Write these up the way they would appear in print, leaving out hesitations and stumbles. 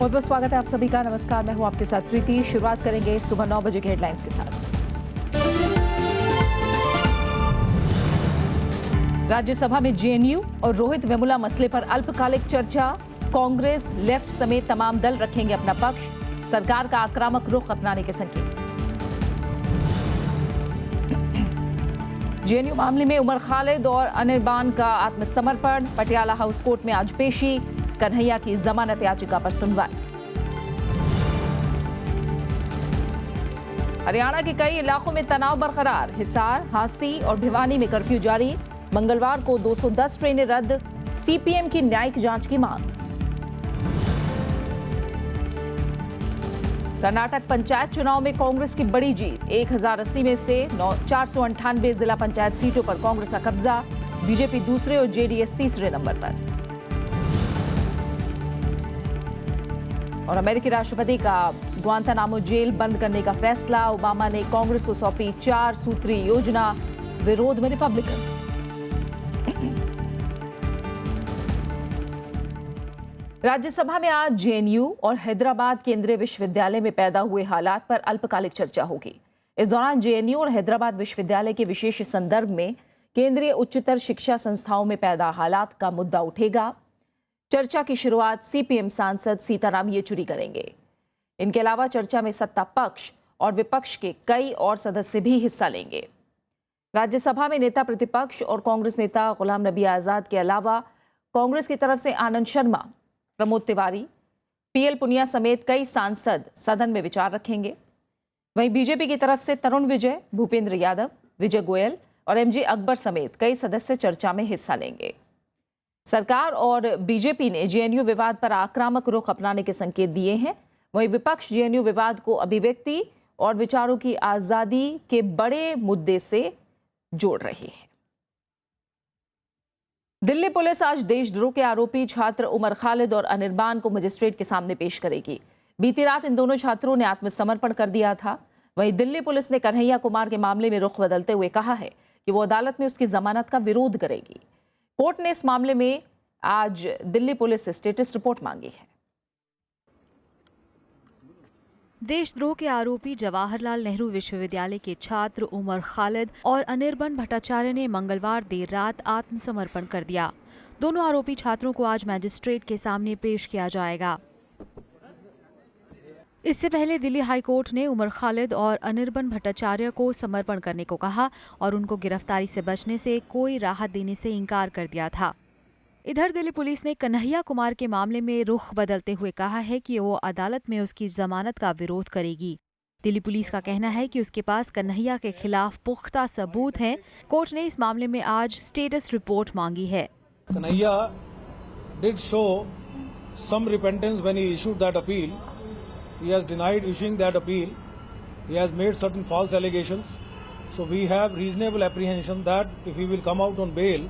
बहुत बहुत स्वागत है आप सभी का। नमस्कार, मैं हूं आपके साथ प्रीति। शुरुआत करेंगे सुबह 9 बजे के हेडलाइंस के साथ। राज्यसभा में जेएनयू और रोहित वेमुला मसले पर अल्पकालिक चर्चा। कांग्रेस, लेफ्ट समेत तमाम दल रखेंगे अपना पक्ष। सरकार का आक्रामक रुख अपनाने के संकेत। जेएनयू मामले में उमर खालिद और अनिर्बान का आत्मसमर्पण। पटियाला हाउस कोर्ट में आज पेशी। कन्हैया की जमानत याचिका पर सुनवाई। हरियाणा के कई इलाकों में तनाव बरकरार। हिसार, हांसी और भिवानी में कर्फ्यू जारी। मंगलवार को 210 ट्रेनें रद्द। सीपीएम की न्यायिक जांच की मांग। कर्नाटक पंचायत चुनाव में कांग्रेस की बड़ी जीत। 1080 में से 498 जिला पंचायत सीटों पर कांग्रेस का कब्जा। बीजेपी दूसरे और जेडीएस तीसरे नंबर पर। और अमेरिकी राष्ट्रपति का ग्वांतानामो जेल बंद करने का फैसला। ओबामा ने कांग्रेस को सौंपी 4 सूत्री योजना। विरोध में रिपब्लिकन। राज्यसभा में आज जेएनयू और हैदराबाद केंद्रीय विश्वविद्यालय में पैदा हुए हालात पर अल्पकालिक चर्चा होगी। इस दौरान जेएनयू और हैदराबाद विश्वविद्यालय के विशेष संदर्भ में केंद्रीय उच्चतर शिक्षा संस्थाओं में पैदा हालात का मुद्दा उठेगा। चर्चा की शुरुआत सीपीएम सांसद सीताराम येचुरी करेंगे। इनके अलावा चर्चा में सत्ता पक्ष और विपक्ष के कई और सदस्य भी हिस्सा लेंगे। राज्यसभा में नेता प्रतिपक्ष और कांग्रेस नेता गुलाम नबी आजाद के अलावा कांग्रेस की तरफ से आनंद शर्मा, प्रमोद तिवारी, पीएल पुनिया समेत कई सांसद सदन में विचार रखेंगे। वहीं बीजेपी की तरफ से तरुण विजय, भूपेंद्र यादव, विजय गोयल और एमजे अकबर समेत कई सदस्य चर्चा में हिस्सा लेंगे। सरकार और बीजेपी ने जेएनयू विवाद पर आक्रामक रुख अपनाने के संकेत दिए हैं। वहीं विपक्ष जेएनयू विवाद को अभिव्यक्ति और विचारों की आजादी के बड़े मुद्दे से जोड़ रही है। दिल्ली पुलिस आज देशद्रोह के आरोपी छात्र उमर खालिद और अनिर्बान को मजिस्ट्रेट के सामने पेश करेगी। बीती रात इन दोनों छात्रों ने आत्मसमर्पण कर दिया था। वहीं दिल्ली पुलिस ने कन्हैया कुमार के मामले में रुख बदलते हुए कहा है कि वो अदालत में उसकी जमानत का विरोध करेगी। कोर्ट ने इस मामले में आज दिल्ली पुलिस से स्टेटस रिपोर्ट मांगी है। देशद्रोह के आरोपी जवाहरलाल नेहरू विश्वविद्यालय के छात्र उमर खालिद और अनिर्बान भट्टाचार्य ने मंगलवार देर रात आत्मसमर्पण कर दिया। दोनों आरोपी छात्रों को आज मैजिस्ट्रेट के सामने पेश किया जाएगा। इससे पहले दिल्ली हाई कोर्ट ने उमर खालिद और अनिर्बान भट्टाचार्य को समर्पण करने को कहा और उनको गिरफ्तारी से बचने से कोई राहत देने से इनकार कर दिया था। इधर दिल्ली पुलिस ने कन्हैया कुमार के मामले में रुख बदलते हुए कहा है कि वो अदालत में उसकी जमानत का विरोध करेगी। दिल्ली पुलिस का कहना है कि उसके पास कन्हैया के खिलाफ पुख्ता सबूत हैं। कोर्ट ने इस मामले में आज स्टेटस रिपोर्ट मांगी है। Kanhaiya did show some repentance when he issued that appeal. He has denied issuing that appeal. He has made certain false allegations. So we have reasonable apprehension that if he will come out on bail,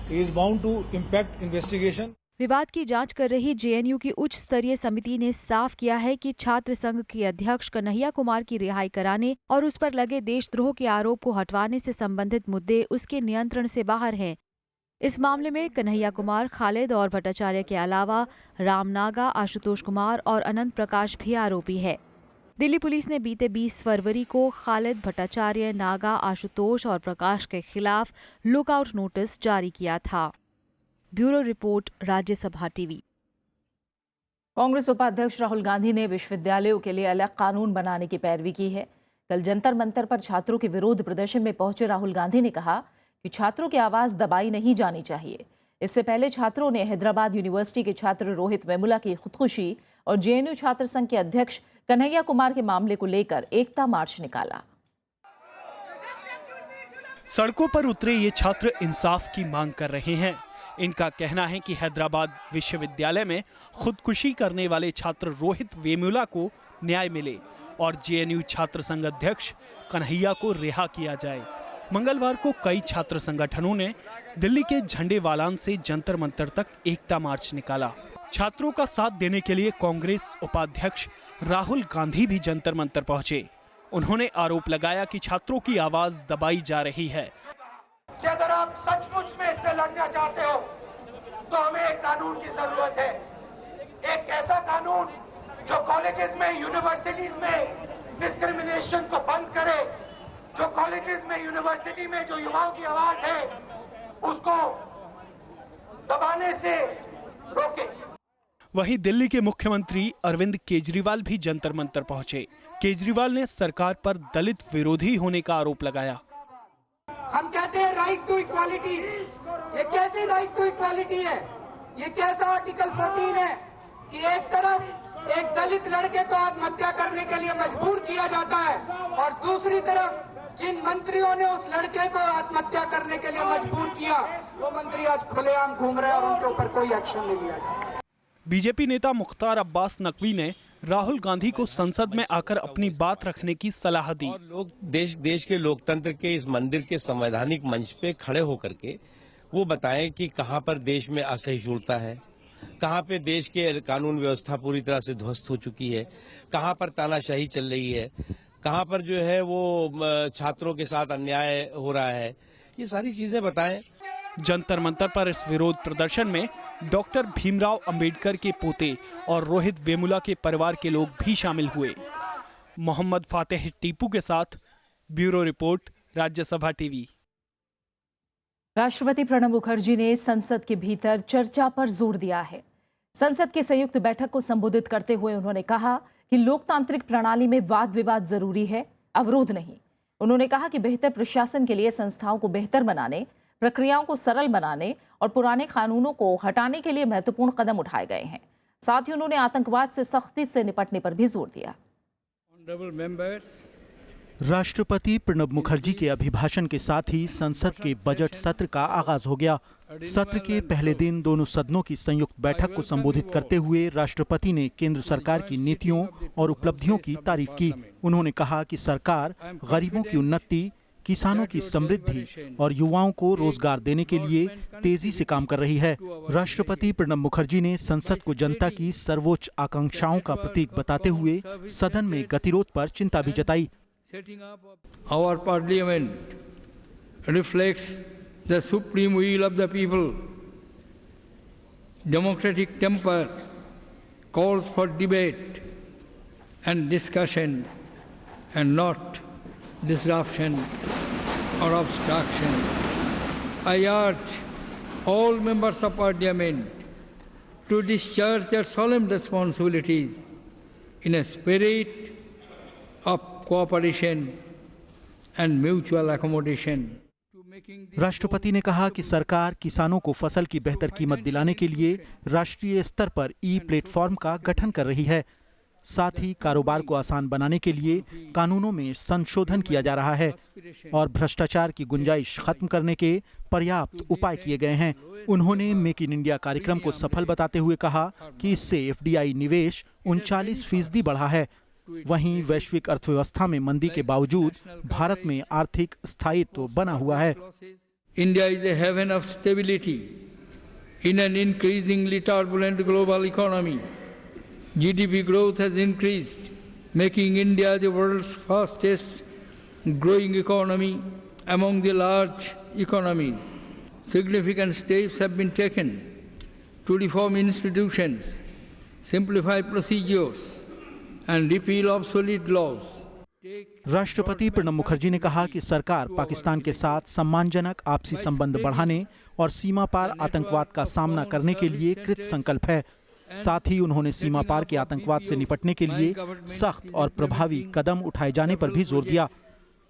he is bound to impact investigation. विवाद की जांच कर रही JNU की उच्च स्तरीय समिति ने साफ किया है कि छात्र संघ के अध्यक्ष कन्हैया कुमार की रिहाई कराने और उस पर लगे देशद्रोह के आरोप को हटवाने से संबंधित मुद्दे उसके नियंत्रण से बाहर हैं। इस मामले में कन्हैया कुमार, खालिद और भट्टाचार्य के अलावा राम नागा, आशुतोष कुमार और अनंत प्रकाश भी आरोपी है। दिल्ली पुलिस ने बीते 20 फरवरी को खालिद, भट्टाचार्य, नागा, आशुतोष और प्रकाश के खिलाफ लुकआउट नोटिस जारी किया था। Bureau report, Rajya Sabha TV. Congress उपाध्यक्ष राहुल गांधी ने विश्वविद्यालयों के लिए अलग कानून बनाने की पैरवी की है। कल जंतर मंतर पर छात्रों के विरोध प्रदर्शन में पहुंचे राहुल गांधी ने कहा कि छात्रों की आवाज दबाई नहीं जानी चाहिए। इससे पहले छात्रों ने हैदराबाद यूनिवर्सिटी के छात्र रोहित वेमुला की खुदकुशी और जेएनयू छात्र संघ के अध्यक्ष कन्हैया कुमार के मामले को लेकर एकता मार्च निकाला। सड़कों पर उतरे ये छात्र इंसाफ की मांग कर रहे हैं। इनका कहना है कि हैदराबाद विश्वविद्यालय में खुदकुशी करने वाले छात्र रोहित वेमुला को न्याय मिले और जेएनयू छात्र संघ अध्यक्ष कन्हैया को रिहा किया जाए। मंगलवार को कई छात्र संगठनों ने दिल्ली के झंडे वालान से जंतर मंतर तक एकता मार्च निकाला। छात्रों का साथ देने के लिए कांग्रेस उपाध्यक्ष राहुल गांधी भी जंतर मंतर पहुंचे। उन्होंने आरोप लगाया कि छात्रों की आवाज दबाई जा रही है। अगर आप सचमुच में इससे लड़ना चाहते हो तो हमें एक कानून की जरूरत है। एक ऐसा कानून जो कॉलेजेस में, यूनिवर्सिटीज में डिस्क्रिमिनेशन को बंद करे, जो कॉलेजेस में, यूनिवर्सिटी में जो युवाओं की आवाज है उसको दबाने से रोके। वहीं दिल्ली के मुख्यमंत्री अरविंद केजरीवाल भी जंतर मंतर पहुंचे। केजरीवाल ने सरकार पर दलित विरोधी होने का आरोप लगाया। हम कहते हैं राइट टू इक्वालिटी, ये कैसी राइट टू इक्वालिटी है? ये कैसा आर्टिकल 14 है कि एक तरफ एक दलित लड़के को आत्महत्या करने के लिए मजबूर किया जाता है और दूसरी तरफ जिन मंत्रियों ने उस लड़के को आत्महत्या करने के लिए मजबूर किया, वो मंत्री आज खुलेआम घूम रहे हैं और उनके ऊपर कोई एक्शन नहीं लिया जाता। बीजेपी नेता मुख्तार अब्बास नकवी ने राहुल गांधी को संसद में आकर अपनी बात रखने की सलाह दी। और लोग देश के लोकतंत्र के इस मंदिर के संवैधानिक मंच पे खड़े होकर के वो बताएं कि कहां पर देश में असहिष्णुता है, कहां पे देश के कानून व्यवस्था पूरी तरह से ध्वस्त हो चुकी है, कहां पर तानाशाही चल रही है, कहां पर जो है वो छात्रों के साथ अन्याय हो रहा है, ये सारी चीजें बताएं। जंतर मंतर पर इस विरोध प्रदर्शन में डॉक्टर भीमराव अंबेडकर के पोते और रोहित वेमुला के परिवार के लोग भी शामिल हुए। मोहम्मद फातेह टीपू के साथ ब्यूरो रिपोर्ट, राज्यसभा टीवी। राष्ट्रपति प्रणब मुखर्जी ने संसद के भीतर चर्चा पर जोर दिया है। संसद की संयुक्त बैठक को संबोधित करते हुए उन्होंने कहा कि लोकतांत्रिक प्रणाली में वाद विवाद जरूरी है, अवरोध नहीं। उन्होंने कहा कि बेहतर प्रशासन के लिए संस्थाओं को बेहतर बनाने, प्रक्रियाओं को सरल बनाने और पुराने कानूनों को हटाने के लिए महत्वपूर्ण कदम उठाए गए हैं। साथ ही उन्होंने आतंकवाद से सख्ती से निपटने पर भी जोर दिया। राष्ट्रपति प्रणब मुखर्जी के अभिभाषण के साथ ही संसद के बजट सत्र का आगाज हो गया। सत्र के पहले दिन दोनों सदनों की संयुक्त बैठक को संबोधित करते हुए राष्ट्रपति ने केंद्र सरकार की नीतियों और उपलब्धियों की तारीफ की। उन्होंने कहा कि सरकार गरीबों की उन्नति, किसानों की समृद्धि और युवाओं को रोजगार देने के लिए तेजी से काम कर रही है। राष्ट्रपति प्रणब मुखर्जी ने संसद को जनता की सर्वोच्च आकांक्षाओं का प्रतीक बताते हुए सदन में गतिरोध पर चिंता भी जताई। Our parliament reflects the supreme will of the people. Democratic temper calls for debate and discussion and not disruption or obstruction. I urge all members of parliament to discharge their solemn responsibilities in a spirit of cooperation and mutual accommodation. राष्ट्रपति ने कहा कि सरकार किसानों को फसल की बेहतर कीमत दिलाने के लिए राष्ट्रीय स्तर पर ई-प्लेटफॉर्म का गठन कर रही है। साथ ही कारोबार को आसान बनाने के लिए कानूनों में संशोधन किया जा रहा है और भ्रष्टाचार की गुंजाइश खत्म करने के पर्याप्त उपाय किए गए हैं। उन्होंने मेक इन इंडिया कार्यक्रम को सफल बताते हुए कहा कि इससे FDI निवेश 39% बढ़ा है। वहीं वैश्विक अर्थव्यवस्था में मंदी के बावजूद भारत में आर्थिक स्थायित्व बना हुआ है। India is a haven of stability in an increasingly turbulent global economy. GDP growth has increased, making India the world's fastest growing economy among the large economies. Significant steps have been taken to reform institutions, simplify procedures, and repeal obsolete laws. राष्ट्रपति प्रणब मुखर्जी ने कहा कि सरकार पाकिस्तान के साथ सम्मानजनक आपसी संबंध बढ़ाने और सीमा पार आतंकवाद का सामना करने के लिए कृत संकल्प है। साथ ही उन्होंने सीमा पार के आतंकवाद से निपटने के लिए सख्त और प्रभावी कदम उठाए जाने पर भी जोर दिया।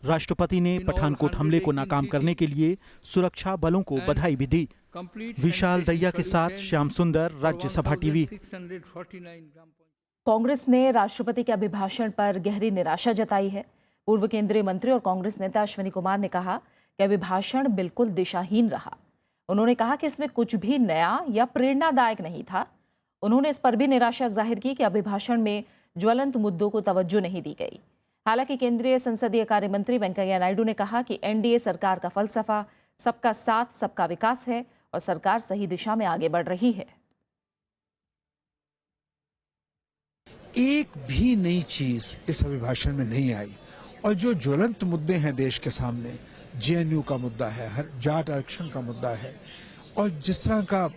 राष्ट्रपति ने पठानकोट हमले को नाकाम करने के लिए सुरक्षा बलों को बधाई भी दी। विशाल दैया के साथ श्याम सुंदर, राज्यसभा टीवी। कांग्रेस ने राष्ट्रपति के अभिभाषण पर गहरी निराशा जताई है। पूर्व केंद्रीय मंत्री और कांग्रेस नेता अश्विनी कुमार ने कहा कि अभिभाषण बिल्कुल दिशाहीन रहा। उन्होंने कहा कि इसमें कुछ भी नया या प्रेरणादायक नहीं था। उन्होंने इस पर भी निराशा जाहिर की कि अभिभाषण में ज्वलंत मुद्दों को तवज्जो नहीं दी गई। हालांकि केंद्रीय संसदीय कार्य मंत्री वेंकैया नायडू ने कहा कि NDA सरकार का फलसफा सबका साथ सबका विकास है और सरकार सही दिशा में आगे बढ़ रही है। एक भी नई चीज इस अभिभाषण में नहीं आई और जो ज्वलंत मुद्दे हैं देश के सामने, JNU का मुद्दा है, हर जाट आरक्षण का मुद्दा है और जिस तरह का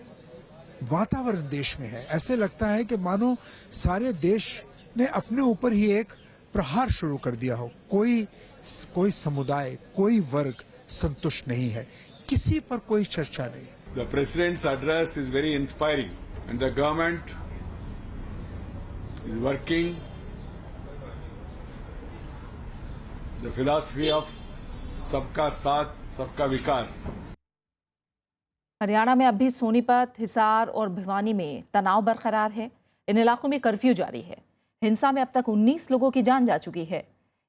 वातावरण देश में है। ऐसे लगता है कि मानो सारे देश ने अपने ऊपर ही एक प्रहार शुरू कर दिया हो। कोई समुदाय, कोई वर्ग संतुष्ट नहीं है, किसी पर कोई चर्चा नहीं। The President's address is very inspiring and the government is working the philosophy of सबका साथ सबका विकास। हरियाणा में अब भी सोनीपत, हिसार और भिवानी में तनाव बरकरार है। इन इलाकों में कर्फ्यू जारी है। हिंसा में अब तक 19 लोगों की जान जा चुकी है।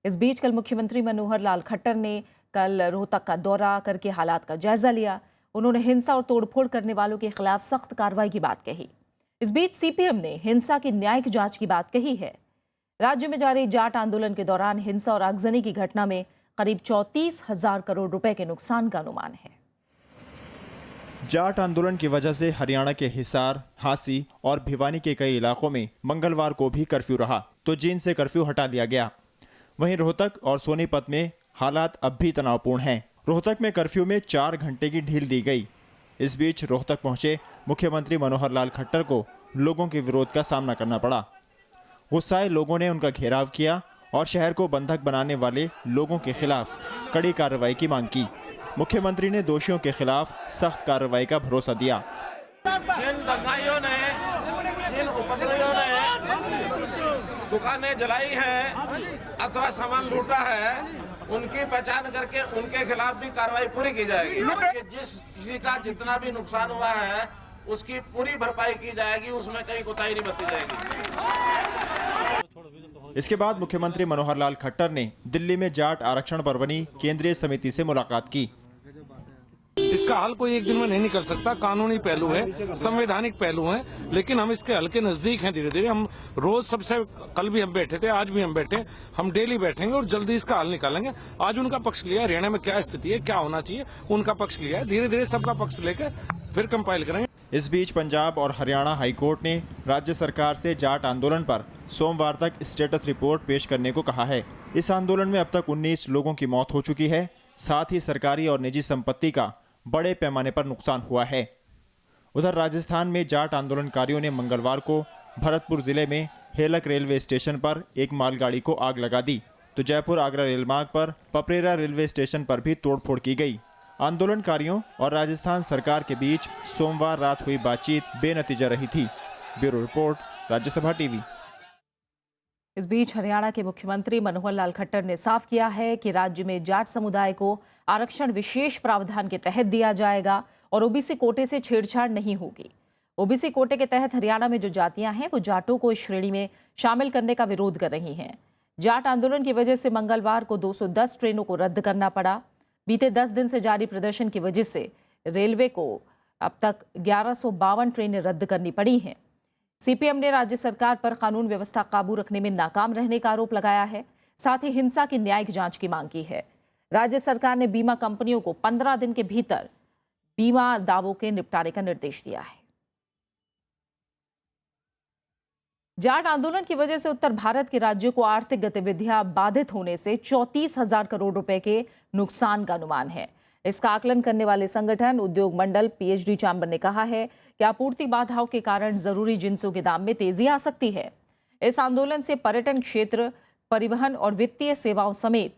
इस बीच कल मुख्यमंत्री मनोहर लाल खट्टर ने कल रोहतक का दौरा करके हालात का जायजा लिया। उन्होंने हिंसा और तोड़फोड़ करने वालों के खिलाफ सख्त कार्रवाई की बात कही। इस बीच सीपीएम ने हिंसा की न्यायिक जांच की बात कही है। राज्य में जारी जाट आंदोलन के दौरान हिंसा और आगजनी की घटना में करीब 34,000 करोड़ रुपए के नुकसान का अनुमान है। जाट आंदोलन की वजह से हरियाणा के हिसार, हांसी और भिवानी के कई इलाकों में मंगलवार को भी कर्फ्यू रहा, तो जींद से कर्फ्यू हटा लिया गया। वहीं रोहतक और सोनीपत में हालात अब भी तनावपूर्ण हैं। रोहतक में कर्फ्यू में 4 घंटे की ढील दी गई। इस बीच रोहतक पहुंचे मुख्यमंत्री मनोहर लाल खट्टर को लोगों के विरोध का सामना करना पड़ा। गुस्साए लोगों ने उनका घेराव किया और शहर को बंधक बनाने वाले लोगों के खिलाफ कड़ी कार्रवाई की मांग की। मुख्यमंत्री ने दोषियों के खिलाफ सख्त कार्रवाई का भरोसा दिया। जिन दंगाइयों ने, जिन उपद्रवियों ने दुकानें जलाई हैं अथवा सामान लूटा है, उनकी पहचान करके उनके खिलाफ भी कार्रवाई पूरी की जाएगी। जिस किसी का जितना भी नुकसान हुआ है उसकी पूरी भरपाई की जाएगी, उसमें कहीं कोताही नहीं बरती जाएगी। इसके बाद मुख्यमंत्री मनोहर लाल खट्टर ने दिल्ली में जाट आरक्षण पर बनी केंद्रीय समिति से मुलाकात की। इसका हल कोई एक दिन में नहीं निकल सकता। कानूनी पहलू है, संवैधानिक पहलू है, लेकिन हम इसके हल के नजदीक हैं। धीरे धीरे हम रोज सबसे, कल भी हम बैठे थे, आज भी हम बैठे, हम डेली बैठेंगे और जल्दी इसका हल निकालेंगे। आज उनका पक्ष लिया, हरियाणा में क्या स्थिति है, क्या होना चाहिए, उनका पक्ष लिया है। धीरे धीरे सबका पक्ष लेकर फिर कंपाइल करेंगे। इस बीच पंजाब और हरियाणा हाईकोर्ट ने राज्य सरकार से जाट आंदोलन पर सोमवार तक स्टेटस रिपोर्ट पेश करने को कहा है। इस आंदोलन में अब तक 19 लोगों की मौत हो चुकी है। साथ ही सरकारी और निजी संपत्ति का बड़े पैमाने पर नुकसान हुआ है। उधर राजस्थान में जाट आंदोलनकारियों ने मंगलवार को भरतपुर जिले में हेलक रेलवे स्टेशन पर एक मालगाड़ी को आग लगा दी, तो जयपुर आगरा रेलमार्ग पर पपरेरा रेलवे स्टेशन पर भी तोड़फोड़ की गई। आंदोलनकारियों और राजस्थान सरकार के बीच सोमवार रात हुई बातचीत बेनतीजा रही थी। Bureau report, Rajya Sabha TV. इस बीच हरियाणा के मुख्यमंत्री मनोहर लाल खट्टर ने साफ किया है कि राज्य में जाट समुदाय को आरक्षण विशेष प्रावधान के तहत दिया जाएगा और ओबीसी कोटे से छेड़छाड़ नहीं होगी। ओबीसी कोटे के तहत हरियाणा में जो जातियां हैं वो जाटों को इस श्रेणी में शामिल करने का विरोध कर रही हैं। जाट आंदोलन की वजह से मंगलवार को 210 ट्रेनों को रद्द करना पड़ा। बीते 10 दिन से जारी प्रदर्शन की वजह से रेलवे को अब तक 1152 ट्रेनें रद्द करनी पड़ी हैं। सीपीएम ने राज्य सरकार पर कानून व्यवस्था काबू रखने में नाकाम रहने का आरोप लगाया है। साथ ही हिंसा की न्यायिक जांच की मांग की है। राज्य सरकार ने बीमा कंपनियों को 15 दिन के भीतर बीमा दावों के निपटारे का निर्देश दिया है। जाट आंदोलन की वजह से उत्तर भारत के राज्यों को आर्थिक गतिविधियां बाधित होने से 34,000 करोड़ रुपए के नुकसान का अनुमान है। इसका आकलन करने वाले संगठन उद्योग मंडल पीएचडी चैम्बर ने कहा है कि आपूर्ति बाधाओं के कारण जरूरी जिंसों के दाम में तेजी आ सकती है। इस आंदोलन से पर्यटन क्षेत्र, परिवहन और वित्तीय सेवाओं समेत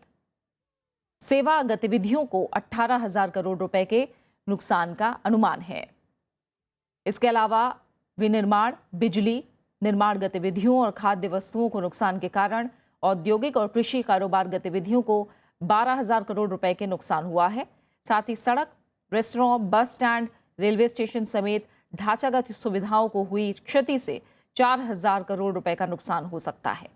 सेवा गतिविधियों को 18,000 करोड़ रुपए के नुकसान का अनुमान है। इसके अलावा विनिर्माण, बिजली, निर्माण गतिविधियों और खाद्य वस्तुओं को नुकसान के कारण औद्योगिक और कृषि कारोबार गतिविधियों को 12,000 करोड़ रुपए के नुकसान हुआ है। साथ ही सड़क, restaurant, bus stand, railway station समेत ढांचागत सुविधाओं को हुई क्षति से 4,000 करोड़ रुपए का नुकसान हो सकता है।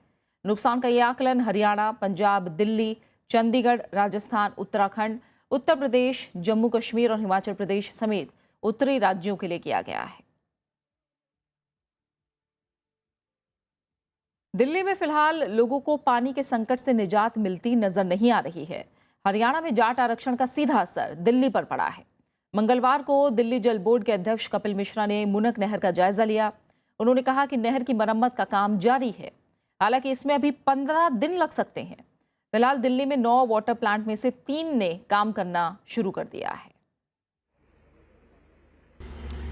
नुकसान का यह आकलन हरियाणा, पंजाब, दिल्ली, चंडीगढ़, राजस्थान, उत्तराखंड, उत्तर प्रदेश, जम्मू कश्मीर और हिमाचल प्रदेश समेत उत्तरी राज्यों के लिए किया गया है। दिल्ली में फिलहाल लोगों को पानी के संकट से निजात मिलती नजर नहीं आ रही है। हरियाणा में जाट आरक्षण का सीधा असर दिल्ली पर पड़ा है। मंगलवार को दिल्ली जल बोर्ड के अध्यक्ष कपिल मिश्रा ने मुनक नहर का जायजा लिया। उन्होंने कहा कि नहर की मरम्मत का काम जारी है, हालांकि इसमें अभी 15 दिन लग सकते हैं। फिलहाल दिल्ली में 9 वाटर प्लांट में से 3 ने काम करना शुरू कर दिया है।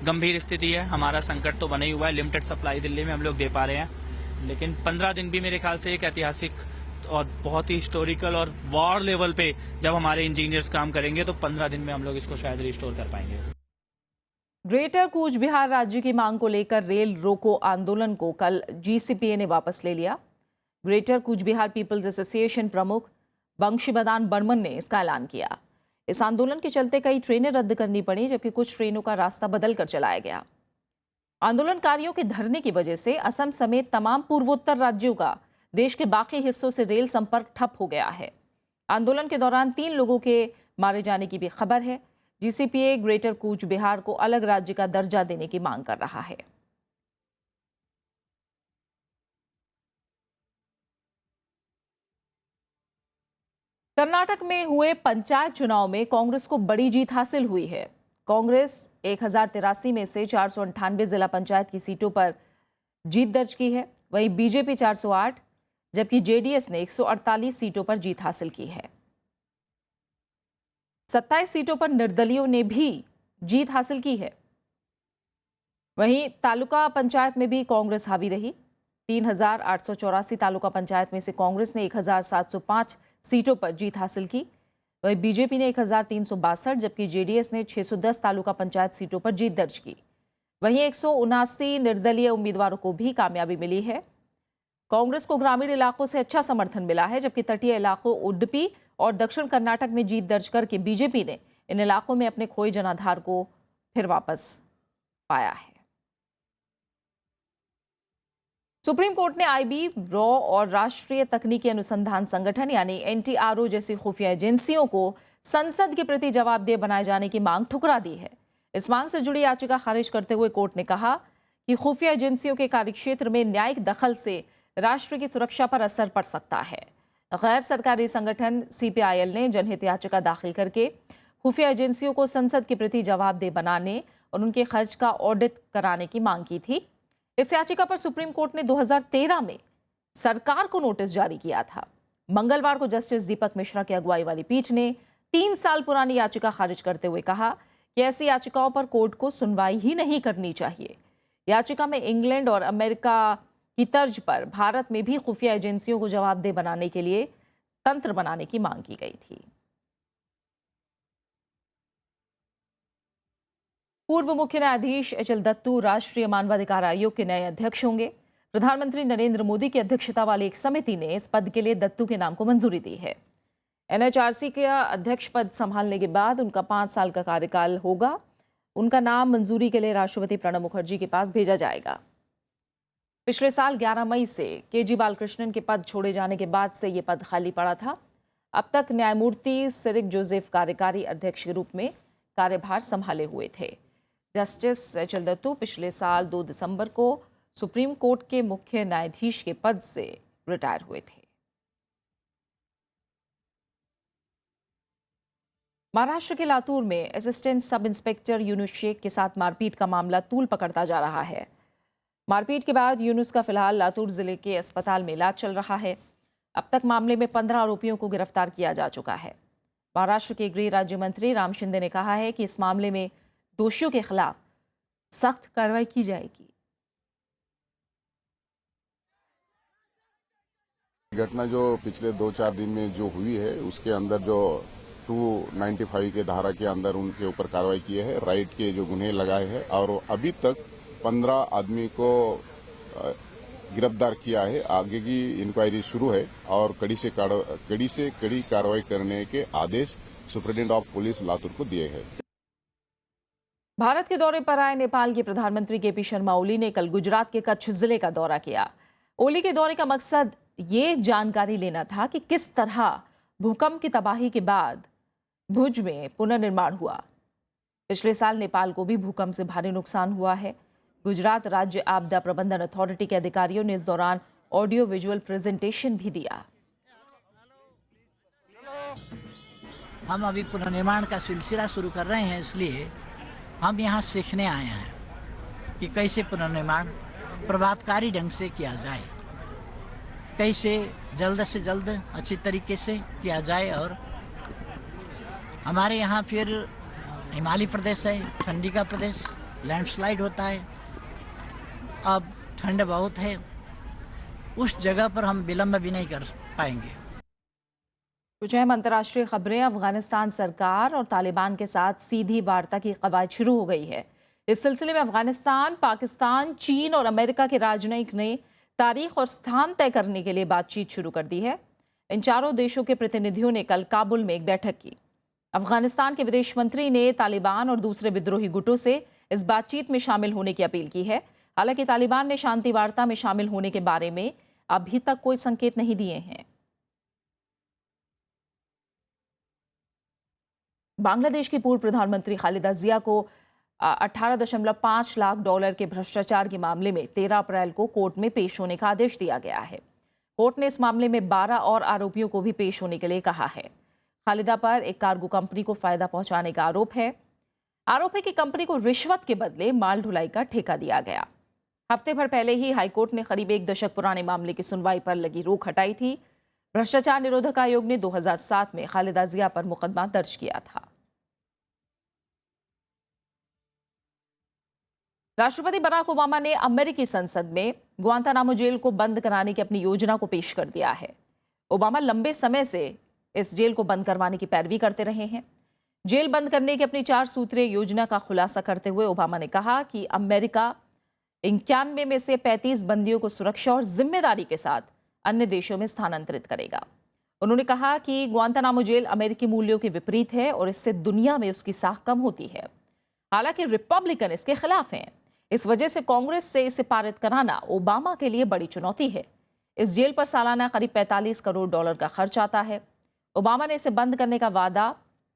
गंभीर स्थिति है। हमारा संकट तो बना ही हुआ है, लिमिटेड सप्लाई दिल्ली में हम लोग दे पा रहे हैं, लेकिन 15 दिन भी मेरे ख्याल से एक ऐतिहासिक और बहुत ही हिस्टोरिकल और वॉर लेवल पे जब हमारे इंजीनियर्स काम करेंगे तो 15 दिन में हम लोग इसको शायद रिस्टोर कर पाएंगे। ग्रेटर कूच बिहार राज्य की मांग को लेकर रेल रोको आंदोलन को कल जीसीपीए ने वापस ले लिया। Greater Cooch Behar peoples association प्रमुख बंशीबदान बर्मन ने इसका ऐलान किया। इस आंदोलन के चलते कई ट्रेनें रद्द करनी पड़ी, जबकि कुछ ट्रेनों का रास्ता बदल कर चलाया गया। आंदोलनकारियों के धरने की वजह से असम समेत तमाम पूर्वोत्तर राज्यों का देश के बाकी हिस्सों से रेल संपर्क ठप हो गया है। आंदोलन के दौरान 3 लोगों के मारे जाने की भी खबर है। जीसीपीए ग्रेटर कूच बिहार को अलग राज्य का दर्जा देने की मांग कर रहा है। कर्नाटक में हुए पंचायत चुनाव में कांग्रेस को बड़ी जीत हासिल हुई है। कांग्रेस 1083 में से 498 जिला पंचायत की सीटों पर जीत दर्ज की है। वहीं बीजेपी 408 जबकि जेडीएस ने 148 सीटों पर जीत हासिल की है। 27 सीटों पर निर्दलीयों ने भी जीत हासिल की है। वहीं तालुका पंचायत में भी कांग्रेस हावी रही। 3884 तालुका पंचायत में से कांग्रेस ने 1705 सीटों पर जीत हासिल की। वहीं बीजेपी ने 1362 जबकि जेडीएस ने 610 तालुका पंचायत सीटों पर जीत दर्ज की। वहीं 179 निर्दलीय उम्मीदवारों को भी कामयाबी मिली है। कांग्रेस को ग्रामीण इलाकों से अच्छा समर्थन मिला है, जबकि तटीय इलाकों उडुपी और दक्षिण कर्नाटक में जीत दर्ज करके बीजेपी ने इन इलाकों में अपने खोए जनाधार को फिर वापस पाया है। सुप्रीम कोर्ट ने आईबी, रॉ और राष्ट्रीय तकनीकी अनुसंधान संगठन यानी एनटीआरओ जैसी खुफिया एजेंसियों को संसद के प्रति जवाबदेह बनाए जाने की मांग ठुकरा दी है। इस मांग से जुड़ी याचिका खारिज करते हुए कोर्ट ने कहा कि खुफिया एजेंसियों के कार्यक्षेत्र में न्यायिक दखल से राष्ट्र की सुरक्षा पर असर पड़ सकता है। गैर सरकारी संगठन सीपीआईएल ने जनहित याचिका दाखिल करके खुफिया एजेंसियों को संसद के प्रति जवाबदेह बनाने और उनके खर्च का ऑडिट कराने की मांग की थी। इस याचिका पर सुप्रीम कोर्ट ने 2013 में सरकार को नोटिस जारी किया था। मंगलवार को जस्टिस दीपक मिश्रा की अगुवाई वाली पीठ ने 3 साल पुरानी याचिका खारिज करते हुए कहा कि ऐसी याचिकाओं पर कोर्ट को सुनवाई ही नहीं करनी चाहिए। याचिका में इंग्लैंड और अमेरिका की तर्ज पर भारत में भी खुफिया एजेंसियों को जवाबदेह बनाने के लिए तंत्र बनाने की मांग की गई थी। पूर्व मुख्य न्यायाधीश एचएल दत्तू राष्ट्रीय मानवाधिकार आयोग के नए अध्यक्ष होंगे। प्रधानमंत्री नरेंद्र मोदी की अध्यक्षता वाली एक समिति ने इस पद के लिए दत्तू के नाम को मंजूरी दी है। एनएचआरसी के अध्यक्ष पद संभालने के बाद उनका 5 साल का कार्यकाल होगा। उनका नाम मंजूरी के लिए राष्ट्रपति प्रणब मुखर्जी के पास भेजा जाएगा। पिछले साल 11 मई से केजी बालकृष्णन के पद छोड़े जाने के बाद से ये पद खाली पड़ा था। अब तक न्यायमूर्ति सिरिक जोसेफ कार्यकारी अध्यक्ष के रूप में कार्यभार संभाले हुए थे। जस्टिस एचएल दत्तू पिछले साल 2 दिसंबर को सुप्रीम कोर्ट के मुख्य न्यायाधीश के पद से रिटायर हुए थे। महाराष्ट्र के लातूर में assistant sub inspector Yunus Sheikh के साथ मारपीट का मामला तूल पकड़ता जा रहा है। मारपीट के बाद यूनुस का फिलहाल लातूर जिले के अस्पताल में इलाज चल रहा है। अब तक मामले में 15 आरोपियों को गिरफ्तार किया जा चुका है। महाराष्ट्र के गृह राज्य मंत्री राम शिंदे ने कहा है कि इस मामले में दोषियों के खिलाफ सख्त कार्रवाई की जाएगी। घटना जो पिछले 2-4 दिन में जो हुई है उसके अंदर जो 295 के धारा के अंदर उनके ऊपर कार्रवाई किए है, राइट के जो गुन्हे लगाए हैं और अभी तक 15 आदमी को गिरफ्तार किया है। आगे की इंक्वायरी शुरू है और कड़ी से कड़ी कार्रवाई करने के आदेश सुप्रीटेंडेंट ऑफ पुलिस लातूर को दिए हैं। भारत के दौरे पर आए नेपाल के प्रधानमंत्री केपी शर्मा ओली ने कल गुजरात के कच्छ जिले का दौरा किया। ओली के दौरे का मकसद ये जानकारी लेना था कि किस तरह भूकंप की तबाही के बाद भुज में पुनर्निर्माण हुआ। पिछले साल नेपाल को भी भूकंप से भारी नुकसान हुआ है। गुजरात राज्य आपदा प्रबंधन अथॉरिटी के अधिकारियों ने इस दौरान ऑडियो विजुअल प्रेजेंटेशन भी दिया। हम अभी पुनर्निर्माण का सिलसिला शुरू कर रहे हैं, इसलिए हम यहाँ सीखने आए हैं कि कैसे पुनर्निर्माण प्रभावकारी ढंग से किया जाए, कैसे जल्द से जल्द अच्छी तरीके से किया जाए। और हमारे यहाँ फिर हिमालय प्रदेश है, ठंडी का प्रदेश, लैंडस्लाइड होता है, अब ठंड बहुत है, उस जगह पर हम विलंब भी नहीं कर पाएंगे। कुछ अहम अंतर्राष्ट्रीय खबरें। अफगानिस्तान सरकार और तालिबान के साथ सीधी वार्ता की कवायद शुरू हो गई है। इस सिलसिले में अफगानिस्तान, पाकिस्तान, चीन और अमेरिका के राजनयिक ने तारीख और स्थान तय करने के लिए बातचीत शुरू कर दी है। इन चारों देशों के प्रतिनिधियों ने कल काबुल में एक बैठक की। अफगानिस्तान के विदेश मंत्री ने तालिबान और दूसरे विद्रोही गुटों से इस बातचीत में शामिल होने की अपील की है। हालांकि तालिबान ने शांति वार्ता में शामिल होने के बारे में अभी तक कोई संकेत नहीं दिए हैं। बांग्लादेश की पूर्व प्रधानमंत्री खालिदा जिया को 18.5 लाख डॉलर के भ्रष्टाचार के मामले में 13 अप्रैल को कोर्ट में पेश होने का आदेश दिया गया है। कोर्ट ने इस मामले में 12 और आरोपियों को भी पेश होने के लिए कहा है। खालिदा पर एक कार्गो कंपनी को फायदा पहुंचाने का आरोप है। आरोप है कि कंपनी को रिश्वत के बदले माल ढुलाई का ठेका दिया गया। हफ्ते भर पहले ही हाईकोर्ट ने करीब 1 दशक पुराने मामले की सुनवाई पर लगी रोक हटाई थी। भ्रष्टाचार निरोधक आयोग ने 2007 में खालिदा जिया पर मुकदमा दर्ज किया था। राष्ट्रपति बराक ओबामा ने अमेरिकी संसद में ग्वांतानामो जेल को बंद कराने की अपनी योजना को पेश कर दिया है। ओबामा लंबे समय से इस जेल को बंद करवाने की पैरवी करते रहे हैं। जेल बंद करने की अपनी 4 सूत्रीय योजना का खुलासा करते हुए ओबामा ने कहा कि अमेरिका 91 में से 35 बंदियों को सुरक्षा और जिम्मेदारी के साथ अन्य देशों में स्थानांतरित करेगा। उन्होंने कहा कि ग्वांतानामो जेल अमेरिकी मूल्यों के विपरीत है और इससे दुनिया में उसकी साख कम होती है। हालांकि रिपब्लिकन इसके खिलाफ हैं। इस वजह से कांग्रेस से इसे पारित कराना ओबामा के लिए बड़ी चुनौती है। इस जेल पर सालाना करीब 45 करोड़ डॉलर का खर्च आता है। ओबामा ने इसे बंद करने का वादा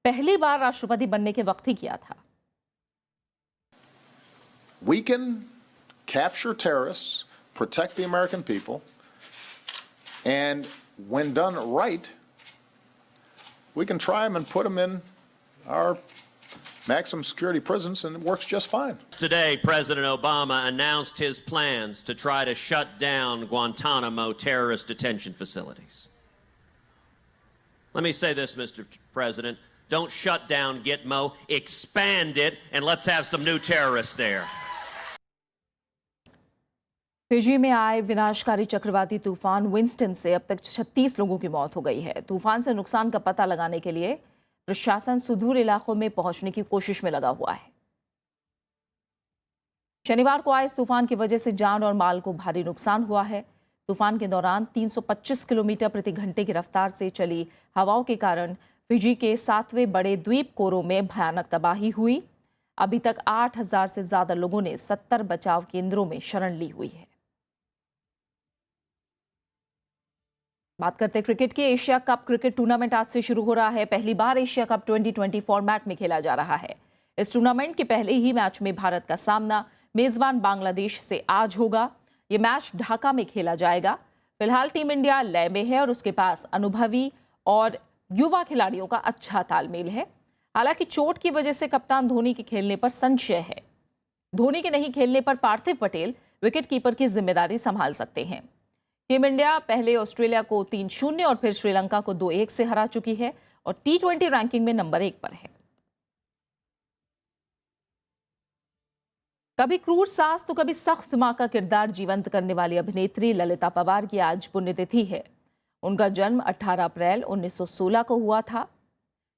पहली बार राष्ट्रपति बनने के वक्त ही किया था। We can capture terrorists, protect the American people, and when done right, we can try them and put them in our maximum security prisons, and it works just fine. Today, President Obama announced his plans to try to shut down Guantanamo terrorist detention facilities. Let me say this, Mr. President. Don't shut down Gitmo, expand it, and let's have some new terrorists there. Fiji में आए विनाशकारी चक्रवाती तूफान Winston से अब तक 36 लोगों की मौत हो गई है। तूफान से नुकसान का पता लगाने के लिए प्रशासन सुदूर इलाकों में पहुंचने की कोशिश में लगा हुआ है। शनिवार को आए इस तूफान की वजह से जान और माल को भारी नुकसान हुआ है। तूफान के दौरान 325 किलोमीटर प्रति घंटे की रफ्तार से चली हवाओं के कारण फिजी के 7वें बड़े द्वीप कोरो में भयानक तबाही हुई। अभी तक 8,000 से ज्यादा लोगों ने 70 बचाव केंद्रों में शरण ली हुई है। बात करते हैं क्रिकेट की। एशिया कप क्रिकेट टूर्नामेंट आज से शुरू हो रहा है। पहली बार एशिया कप 2020 फॉर्मेट में खेला जा रहा है। इस टूर्नामेंट के पहले ही मैच में भारत का सामना मेजबान बांग्लादेश से आज होगा। ये मैच ढाका में खेला जाएगा। फिलहाल टीम इंडिया लय में है और उसके पास अनुभवी और युवा खिलाड़ियों का अच्छा तालमेल है। हालांकि चोट की वजह से कप्तान धोनी के खेलने पर संशय है। धोनी के नहीं खेलने पर पार्थिव पटेल विकेटकीपर की जिम्मेदारी संभाल सकते हैं। टीम इंडिया पहले ऑस्ट्रेलिया को 3-0 और फिर श्रीलंका को 2-1 से हरा चुकी है और T20 रैंकिंग में नंबर 1 पर है। कभी क्रूर सास तो कभी सख्त मां का किरदार जीवंत करने वाली अभिनेत्री ललिता पवार की आज पुण्यतिथि है। उनका जन्म 18 अप्रैल 1916 को हुआ था।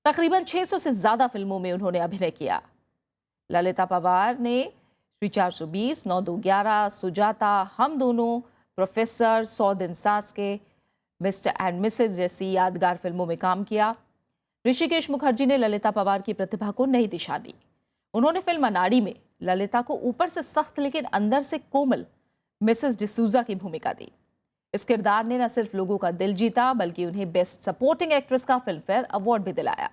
तकरीबन 600 से ज्यादा फिल्मों में उन्होंने अभिनय किया। ललिता पवार ने श्री 420, 9211, सुजाता, हम दोनों, प्रोफेसर, 100 दिन सास के, मिस्टर एंड मिसेस जैसी यादगार फिल्मों में काम किया। ऋषिकेश मुखर्जी ने ललिता पवार की प्रतिभा को नई दिशा दी। उन्होंने फिल्म अनाड़ी में ललिता को ऊपर से सख्त लेकिन अंदर से कोमल मिसेस डिसूजा की भूमिका दी। इस किरदार ने न सिर्फ लोगों का दिल जीता बल्कि उन्हें बेस्ट सपोर्टिंग एक्ट्रेस का फिल्मफेयर अवार्ड भी दिलाया।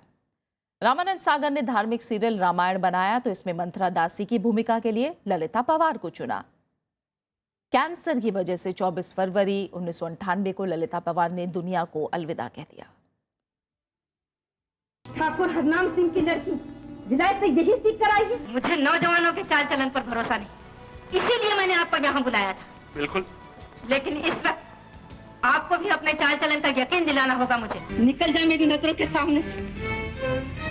रामानंद सागर ने धार्मिक सीरियल रामायण बनाया तो इसमें मंथरा दासी की भूमिका के लिए ललिता पवार को चुना। कैंसर की वजह से 24 फरवरी 1998 को ललिता पवार ने दुनिया को अलविदा कह दिया। ठाकुर हरनाम सिंह की लड़की विदाई से यही सीख कर आई है। मुझे नौजवानों के चाल चलन पर भरोसा नहीं, इसीलिए मैंने आपको यहाँ बुलाया था। बिल्कुल। लेकिन इस वक्त आपको भी अपने चाल चलन का यकीन दिलाना होगा मुझे। निकल जाए मेरी नजरों के सामने से।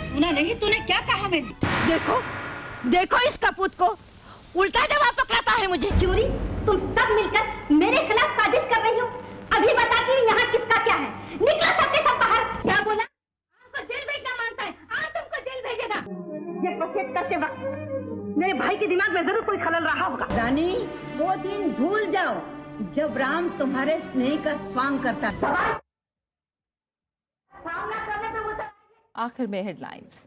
सुना नहीं तूने क्या कहा? मैंने देखो देखो इस कपूत को, उल्टा जवाब पकड़ाता है मुझे। चोरी, तुम सब मिलकर मेरे खिलाफ साजिश कर रही हो। अभी बताती हूँ यहाँ किसका क्या है। निकलो सबके सब बाहर। क्या बोला? आपको जेल भेजना मानता है। आज तुमको जेल भेजेगा। ये प्रोसेस करते वक्त मेरे भाई के दिमाग में जरूर कोई खलल रहा होगा। रानी, वो दिन भूल जाओ जब राम तुम्हारे स्नेह का स्वांग करता था। आखिर में हेडलाइंस।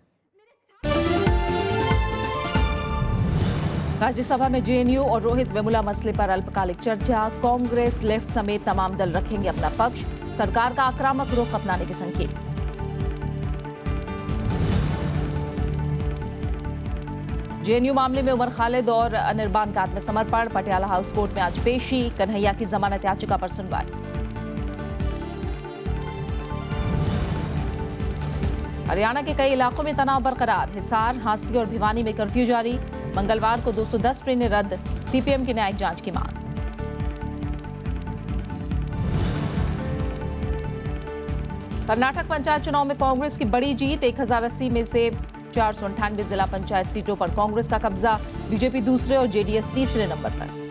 राज्यसभा में जेएनयू और रोहित वेमुला मसले पर अल्पकालिक चर्चा। कांग्रेस, लेफ्ट समेत तमाम दल रखेंगे अपना पक्ष। सरकार का आक्रामक रुख अपनाने के संकेत। जेएनयू मामले में उमर खालिद और अनिर्बान का आत्मसमर्पण। पटियाला हाउस कोर्ट में आज पेशी। कन्हैया की जमानत याचिका पर सुनवाई। हरियाणा के कई इलाकों में तनाव बरकरार। हिसार, हांसी और भिवानी में कर्फ्यू जारी। मंगलवार को 210 ट्रेनें रद्द। सीपीएम की न्यायिक जांच की मांग। कर्नाटक पंचायत चुनाव में कांग्रेस की बड़ी जीत। 1080 में से 498 जिला पंचायत सीटों पर कांग्रेस का कब्जा। बीजेपी दूसरे और जेडीएस तीसरे नंबर पर।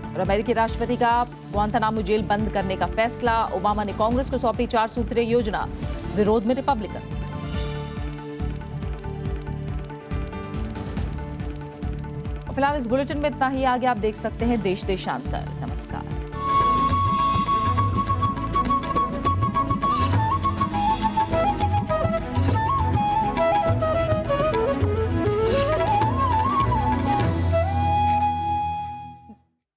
और अमेरिकी राष्ट्रपति का ग्वांतानामो जेल बंद करने का फैसला। ओबामा ने कांग्रेस को सौंपी 4 सूत्रीय योजना। विरोध में रिपब्लिकन। फिलहाल इस बुलेटिन में इतना ही। आगे आप देश देशांतर। नमस्कार।